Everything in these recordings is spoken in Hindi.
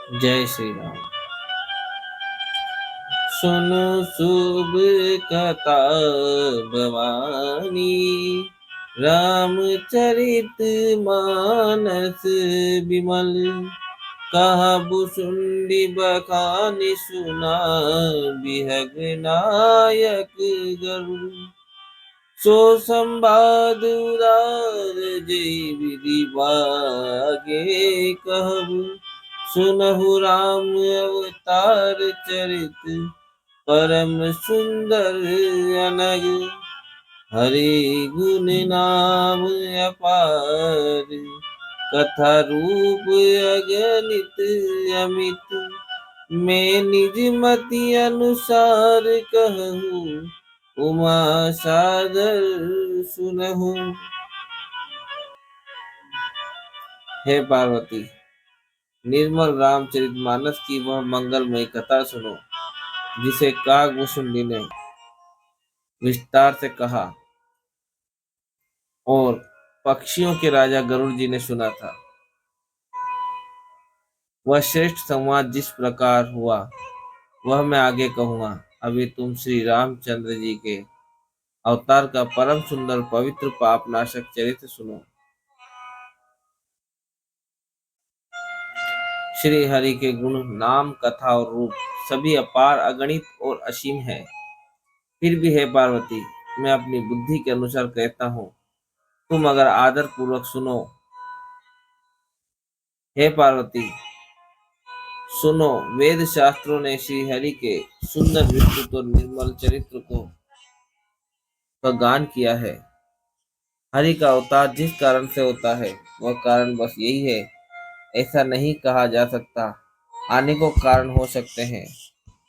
जय श्री राम। सुनो शुभ कथा भवानी, रामचरित मानस विमल। कहबु सुंडी बखानि सुना, बिहग नायक गरुड़। सो संवाद उदार जय विधि बागे, कहबु सुनहु राम अवतार चरित, परम सुंदर अनग। हरि गुण नाम अपार, कथा रूप अगणित अमित। मैं निज मति अनुसार कहूँ, उमा सादर सुनहु। हे पार्वती, निर्मल रामचरितमानस की वह मंगलमय कथा सुनो, जिसे कागभूषुंडी ने विस्तार से कहा और पक्षियों के राजा गरुड़ जी ने सुना था। वह श्रेष्ठ संवाद जिस प्रकार हुआ वह मैं आगे कहूँगा। अभी तुम श्री रामचंद्र जी के अवतार का परम सुंदर पवित्र पाप नाशक चरित्र सुनो। श्री हरि के गुण, नाम, कथा और रूप सभी अपार, अगणित और असीम है। फिर भी हे पार्वती, मैं अपनी बुद्धि के अनुसार कहता हूँ, तुम अगर आदर पूर्वक सुनो। हे पार्वती सुनो, वेद शास्त्रों ने श्री हरि के सुंदर विस्तृत और निर्मल चरित्र को का गान किया है। हरि का अवतार जिस कारण से होता है वह कारण बस यही है, ऐसा नहीं कहा जा सकता। अनेकों कारण हो सकते हैं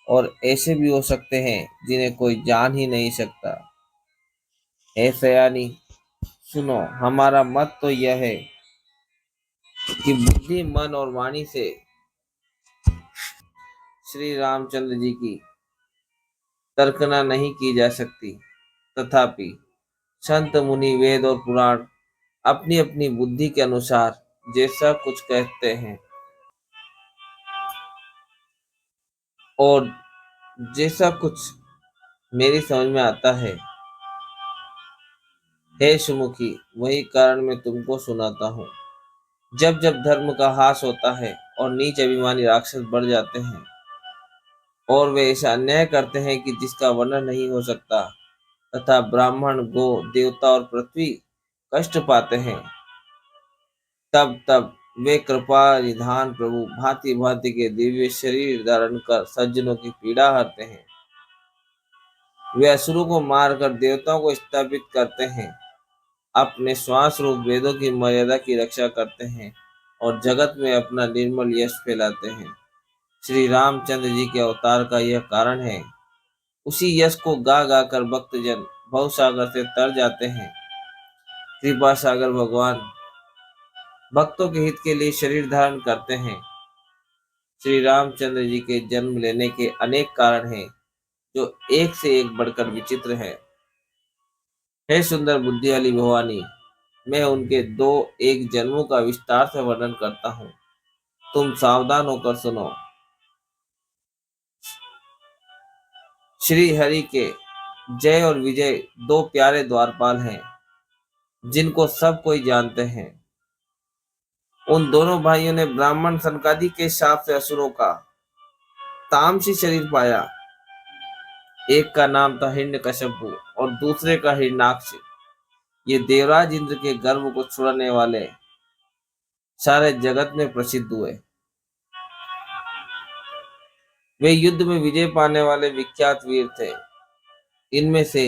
और ऐसे भी हो सकते हैं जिन्हें कोई जान ही नहीं सकता। हे सयानी सुनो, हमारा मत तो यह है कि बुद्धि, मन और वाणी से श्री रामचंद्र जी की तर्कना नहीं की जा सकती। तथापि संत, मुनि, वेद और पुराण अपनी अपनी बुद्धि के अनुसार जैसा कुछ कहते हैं और जैसा कुछ मेरी समझ में आता है, हे सुमुखी, वही कारण मैं तुमको सुनाता हूँ। जब जब धर्म का ह्रास होता है और नीच अभिमानी राक्षस बढ़ जाते हैं और वे ऐसा अन्याय करते हैं कि जिसका वर्णन नहीं हो सकता, तथा ब्राह्मण, गो, देवता और पृथ्वी कष्ट पाते हैं, तब तब वे कृपा निधान प्रभु भांति भांति के दिव्य शरीर धारण कर सज्जनों की पीड़ा हरते हैं। वे असुरों को मारकर देवताओं को स्थापित करते हैं, अपने श्वास रूप वेदों की मर्यादा की रक्षा करते हैं और जगत में अपना निर्मल यश फैलाते हैं। श्री रामचंद्र जी के अवतार का यह कारण है। उसी यश को गा गा कर भक्तजन भवसागर से तर जाते हैं। कृपा सागर भगवान भक्तों के हित के लिए शरीर धारण करते हैं। श्री रामचंद्र जी के जन्म लेने के अनेक कारण हैं, जो एक से एक बढ़कर विचित्र है। हे सुंदर बुद्धि वाली भवानी, मैं उनके दो एक जन्मों का विस्तार से वर्णन करता हूँ। तुम सावधान होकर सुनो। श्री हरि के जय और विजय दो प्यारे द्वारपाल हैं, जिनको सब कोई जानते हैं। उन दोनों भाइयों ने ब्राह्मण सनकादि के शाप से असुरों का तामसी शरीर पाया। एक का नाम था हिरण्यकश्यपु और दूसरे का हिरण्याक्ष। ये देवराज इंद्र के गर्भ को छुड़ाने वाले सारे जगत में प्रसिद्ध हुए। वे युद्ध में विजय पाने वाले विख्यात वीर थे। इनमें से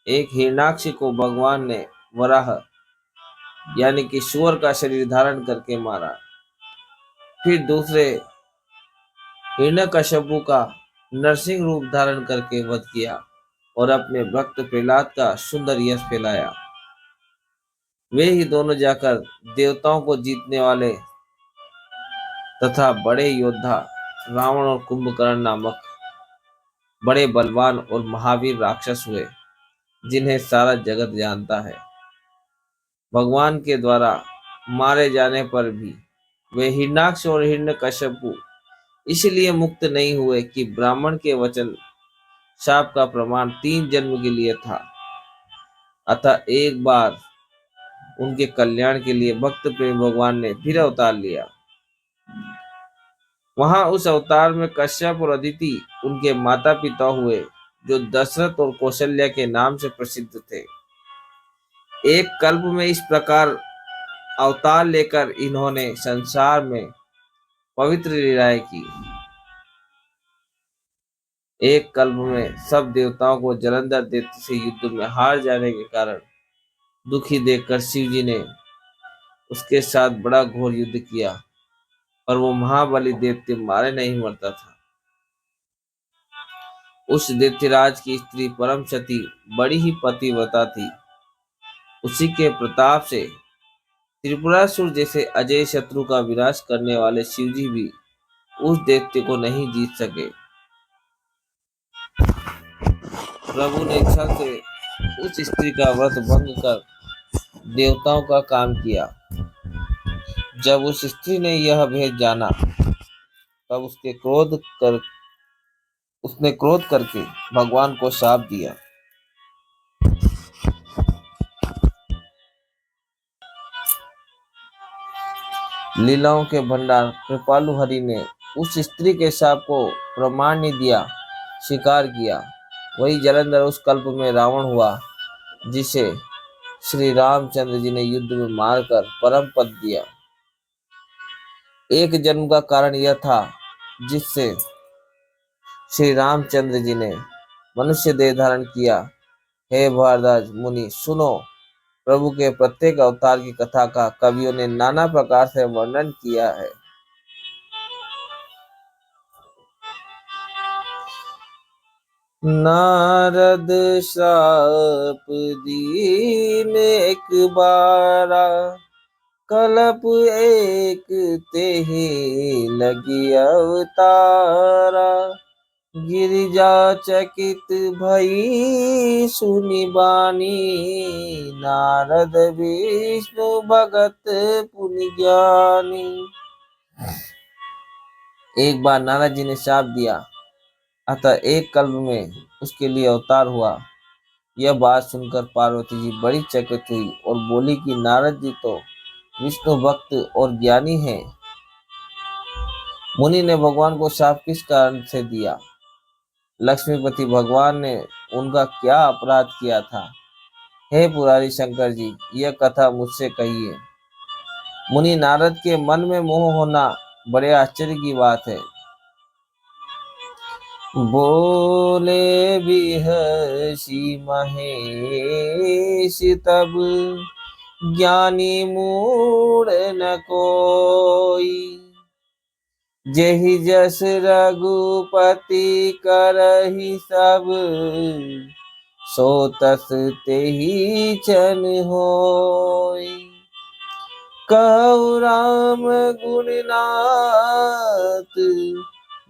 एक हिरण्याक्ष को भगवान ने वराह यानी कि सूअर का शरीर धारण करके मारा। फिर दूसरे हिरण्यकश्यपु का नरसिंह रूप धारण करके वध किया और अपने भक्त प्रहलाद का सुंदर यश फैलाया। वे ही दोनों जाकर देवताओं को जीतने वाले तथा बड़े योद्धा रावण और कुंभकर्ण नामक बड़े बलवान और महावीर राक्षस हुए, जिन्हें सारा जगत जानता है। भगवान के द्वारा मारे जाने पर भी वे हिरण्याक्ष और हिरण्यकश्यपु इसलिए मुक्त नहीं हुए कि ब्राह्मण के वचन शाप का प्रमाण 3 जन्म के लिए था। अतः एक बार उनके कल्याण के लिए भक्त प्रेम भगवान ने फिर अवतार लिया। वहां उस अवतार में कश्यप और अदिति उनके माता पिता हुए, जो दशरथ और कौशल्या के नाम से प्रसिद्ध थे। एक कल्प में इस प्रकार अवतार लेकर इन्होंने संसार में पवित्र लीलाएं की। एक कल्प में सब देवताओं को जलंधर दैत्य से युद्ध में हार जाने के कारण दुखी देखकर शिव जी ने उसके साथ बड़ा घोर युद्ध किया, पर वो महाबली दैत्य मारे नहीं मरता था। उस दैत्यराज की स्त्री परम सती बड़ी ही पतिव्रता थी। उसी के प्रताप से त्रिपुरासुर जैसे अजय शत्रु का विनाश करने वाले शिवजी भी उस दैत्य को नहीं जीत सके। प्रभु ने इच्छा से उस स्त्री का व्रत भंग कर देवताओं का काम किया। जब उस स्त्री ने यह भेद जाना, तब उसने क्रोध करके भगवान को शाप दिया। लीलाओं के भंडार कृपालु हरि ने उस स्त्री के शाप को प्रमाण्य दिया, स्वीकार किया। वही जलंधर उस कल्प में रावण हुआ, जिसे श्री रामचंद्र जी ने युद्ध में मारकर परम पद दिया। एक जन्म का कारण यह था जिससे श्री रामचंद्र जी ने मनुष्य देह धारण किया। हे भारद्वाज मुनि सुनो, प्रभु के प्रत्येक अवतार की कथा का कवियों ने नाना प्रकार से वर्णन किया है। नारद श्राप दीन एक बारा, कलप एक तेहि लगी अवतारा। गिरिजा चकित भई सुनि बानी, नारद विष्णु भगत पुनि ज्ञानी। एक बार नारद जी ने शाप दिया, अतः एक कल्प में उसके लिए अवतार हुआ। यह बात सुनकर पार्वती जी बड़ी चकित हुई और बोली कि नारद जी तो विष्णु भक्त और ज्ञानी हैं, मुनि ने भगवान को शाप किस कारण से दिया? लक्ष्मीपति भगवान ने उनका क्या अपराध किया था? हे पुरारी शंकर जी, यह कथा मुझसे कहिए। मुनि नारद के मन में मोह होना बड़े आश्चर्य की बात है। बोले बिहसी महेश तब, ज्ञानी मूढ़ न कोई। जेहि जस रघुपति करहि सब, सो तस तेहि चन होई। कहु राम गुणनाथ,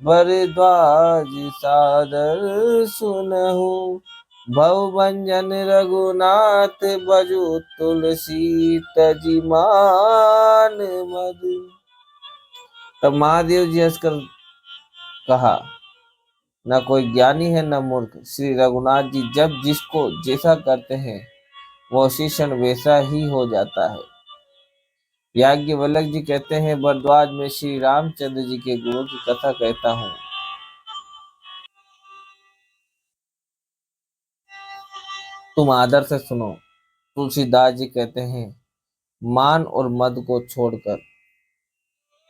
भरद्वाज सादर सुनहु। भवभंजन रघुनाथ, भजु तुलसी तजि मान मधु। तब महादेव जी हंसकर कहा, न कोई ज्ञानी है न मूर्ख। श्री रघुनाथ जी जब जिसको जैसा करते हैं, वह शिष्य वैसा ही हो जाता है। याज्ञवल्क्य जी कहते हैं, भरद्वाज में श्री रामचंद्र जी के गुणों की कथा कहता हूँ। तुम आदर से सुनो। तुलसीदास जी कहते हैं, मान और मद को छोड़कर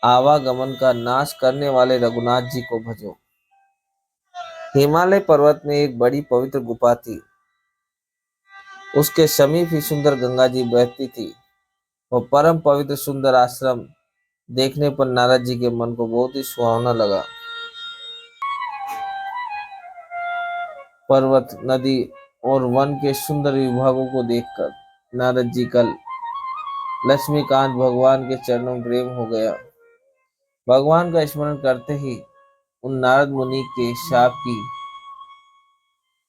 आवागमन का नाश करने वाले रघुनाथ जी को भजो। हिमालय पर्वत में एक बड़ी पवित्र गुफा थी। उसके समीप ही सुंदर गंगा जी बहती थी। वह परम पवित्र सुंदर आश्रम देखने पर नारद जी के मन को बहुत ही सुहावना लगा। पर्वत, नदी और वन के सुंदर विभागों को देखकर नारद जी कल लक्ष्मीकांत भगवान के चरणों में प्रेम हो गया। भगवान का स्मरण करते ही उन नारद मुनि के शाप की,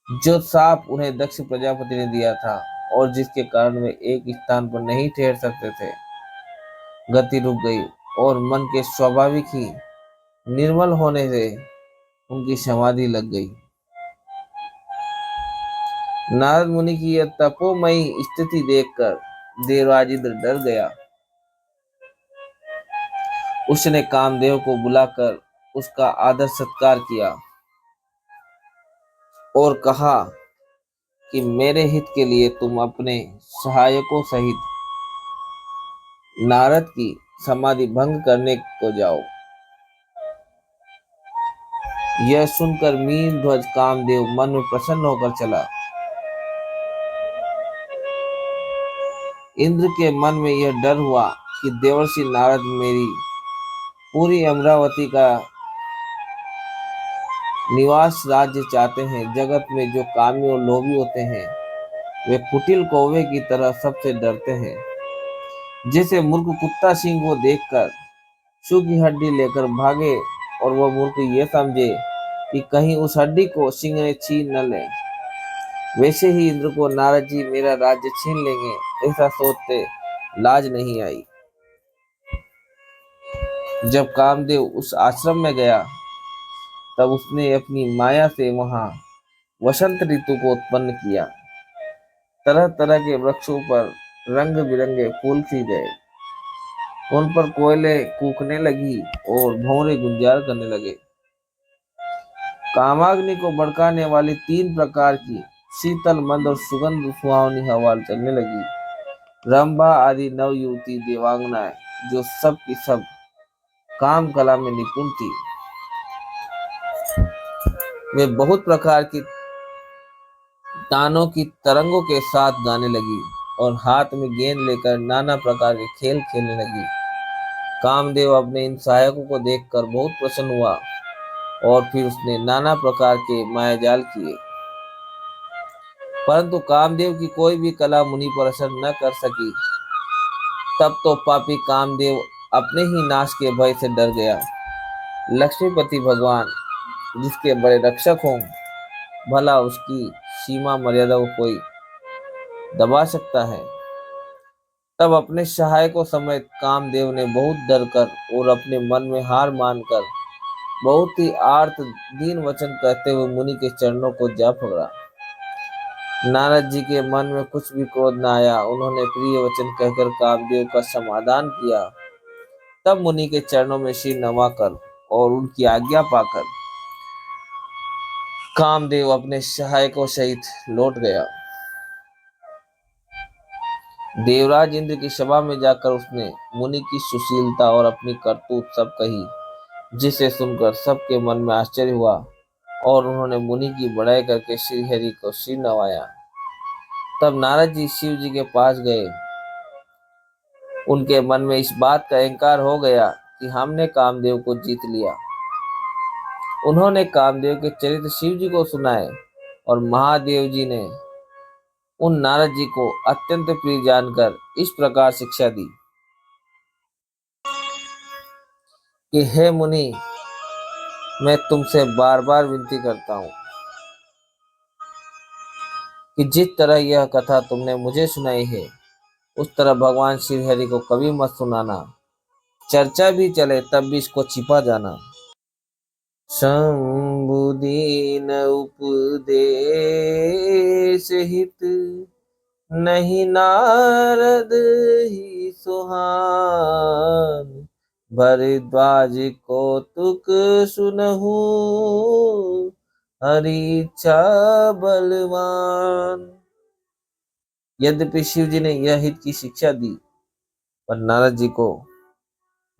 जो शाप उन्हें दक्ष प्रजापति ने दिया था और जिसके कारण वे एक स्थान पर नहीं ठहर सकते थे, गति रुक गई और मन के स्वाभाविक ही निर्मल होने से उनकी समाधि लग गई। नारद मुनि की यह तपोमयी स्थिति देखकर देवराज इंद्र डर गया। उसने कामदेव को बुलाकर उसका आदर सत्कार किया और कहा कि मेरे हित के लिए तुम अपने सहायकों सहित नारद की समाधि भंग करने को जाओ। यह सुनकर मीन ध्वज कामदेव मन में प्रसन्न होकर चला। इंद्र के मन में यह डर हुआ कि देवर्षि नारद मेरी पूरी अमरावती का निवास राज्य चाहते हैं। जगत में जो कामी और लोभी होते हैं वे कुटिल कौवे की तरह सबसे डरते हैं। जैसे मूर्ख कुत्ता सिंह को देखकर सूखी हड्डी लेकर भागे और वह मूर्ख ये समझे कि कहीं उस हड्डी को सिंह ने छीन न ले, वैसे ही इंद्र को नारद जी मेरा राज्य छीन लेंगे ऐसा सोचते लाज नहीं आई। जब कामदेव उस आश्रम में गया तब उसने अपनी माया से वहां वसंत ऋतु को उत्पन्न किया। तरह तरह के वृक्षों पर रंग बिरंगे फूल खिल गए। उन पर कोयले कूकने लगी और भंवरे गुंजार करने लगे। कामाग्नि को भड़काने वाली 3 प्रकार की शीतल मंद और सुगंध सुहावनी हवा चलने लगी। रंभा आदि नव युवती देवांगनाएं जो सब की सब काम कला में निपुण थी, वे बहुत प्रकार की तानों की तरंगों के साथ गाने लगी और हाथ में गेंद लेकर नाना प्रकार के खेल खेलने लगी। कामदेव अपने इन सहायकों को देखकर बहुत प्रसन्न हुआ और फिर उसने नाना प्रकार के मायाजाल किए, परंतु कामदेव की कोई भी कला मुनि पर असर न कर सकी। तब तो पापी कामदेव अपने ही नाश के भय से डर गया। लक्ष्मीपति भगवान जिसके बड़े रक्षक हों, भला उसकी सीमा मर्यादा को कोई दबा सकता है। तब अपने सहायकों समेत कामदेव ने बहुत डर कर और अपने मन में हार मानकर बहुत ही आर्त दीन वचन कहते हुए मुनि के चरणों को जा पकड़ा। नारद जी के मन में कुछ भी क्रोध न आया। उन्होंने प्रिय वचन कहकर कामदेव का समाधान किया। तब मुनि के चरणों में सिर नवाकर और उनकी आज्ञा पाकर कामदेव अपने सहायकों सहित लौट गया। देवराज इंद्र की सभा में जाकर उसने मुनि की सुशीलता और अपनी करतूत सब कही, जिसे सुनकर सबके मन में आश्चर्य हुआ और उन्होंने मुनि की बड़ाई करके श्री हरि को सिर नवाया। तब नारद जी शिव जी के पास गए। उनके मन में इस बात का अहंकार हो गया कि हमने कामदेव को जीत लिया। उन्होंने कामदेव के चरित्र शिव जी को सुनाए और महादेव जी ने उन नारद जी को अत्यंत प्रिय जानकर इस प्रकार शिक्षा दी कि हे मुनि, मैं तुमसे बार बार विनती करता हूँ कि जिस तरह यह कथा तुमने मुझे सुनाई है उस तरह भगवान श्री हरि को कभी मत सुनाना। चर्चा भी चले तब भी इसको छिपा जाना। शंभुदीन उपदेश हित नहीं नारद ही सुहान। भरद्वाज कौतुक सुनहु हरि इच्छा बलवान। यद्यपि शिव जी ने यह हित की शिक्षा दी पर नारद जी को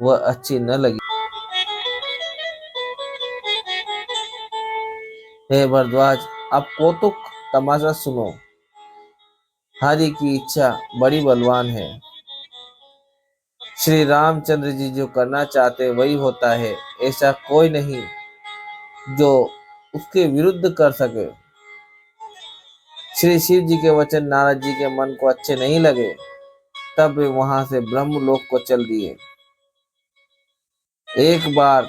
वह अच्छी न लगी। हे भरद्वाज, अब कौतुक तमाशा सुनो। हरि की इच्छा बड़ी बलवान है। श्री रामचंद्र जी जो करना चाहते वही होता है। ऐसा कोई नहीं जो उसके विरुद्ध कर सके। श्री शिव जी के वचन नारद जी के मन को अच्छे नहीं लगे। तब वे वहां से ब्रह्मलोक को चल दिए। एक बार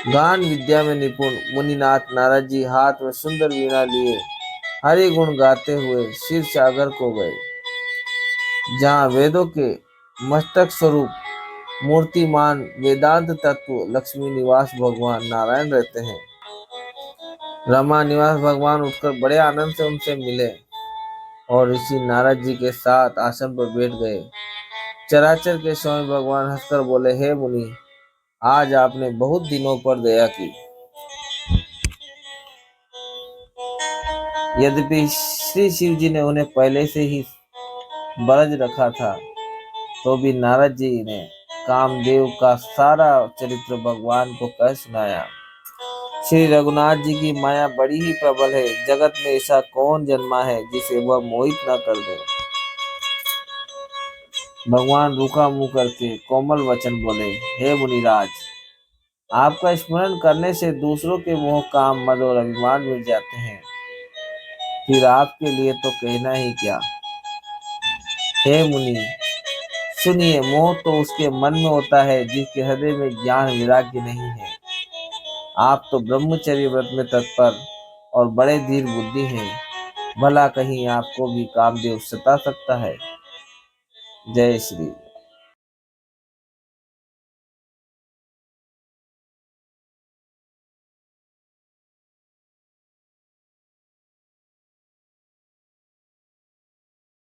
गान विद्या में निपुण मुनिनाथ नारद जी हाथ में सुंदर वीणा लिए हरि गुण गाते हुए क्षीर सागर को गए, जहाँ वेदों के मस्तक स्वरूप मूर्तिमान वेदांत तत्व लक्ष्मी निवास भगवान नारायण रहते हैं। रमा निवास भगवान उठकर बड़े आनंद से उनसे मिले और ऋषि नारद जी के साथ आसन पर बैठ गए। चराचर के स्वामी भगवान हंसकर बोले, हे मुनि, आज आपने बहुत दिनों पर दया की। यद्यपि श्री शिव जी ने उन्हें पहले से ही बरज रखा था, तो भी नारद जी ने कामदेव का सारा चरित्र भगवान को कह सुनाया। श्री रघुनाथ जी की माया बड़ी ही प्रबल है। जगत में ऐसा कौन जन्मा है जिसे वह मोहित न कर दे। भगवान रूखा मुंह करके कोमल वचन बोले, हे मुनिराज, आपका स्मरण करने से दूसरों के मोह, काम, मद और अभिमान मिट जाते हैं। फिर आपके लिए तो कहना ही क्या। हे मुनि, सुनिए, मोह तो उसके मन में होता है जिसके हृदय में ज्ञान वैराग्य नहीं है। आप तो ब्रह्मचर्य व्रत में तत्पर और बड़े धीर बुद्धि हैं। भला कहीं आपको भी कामदेव सता सकता है। जय श्री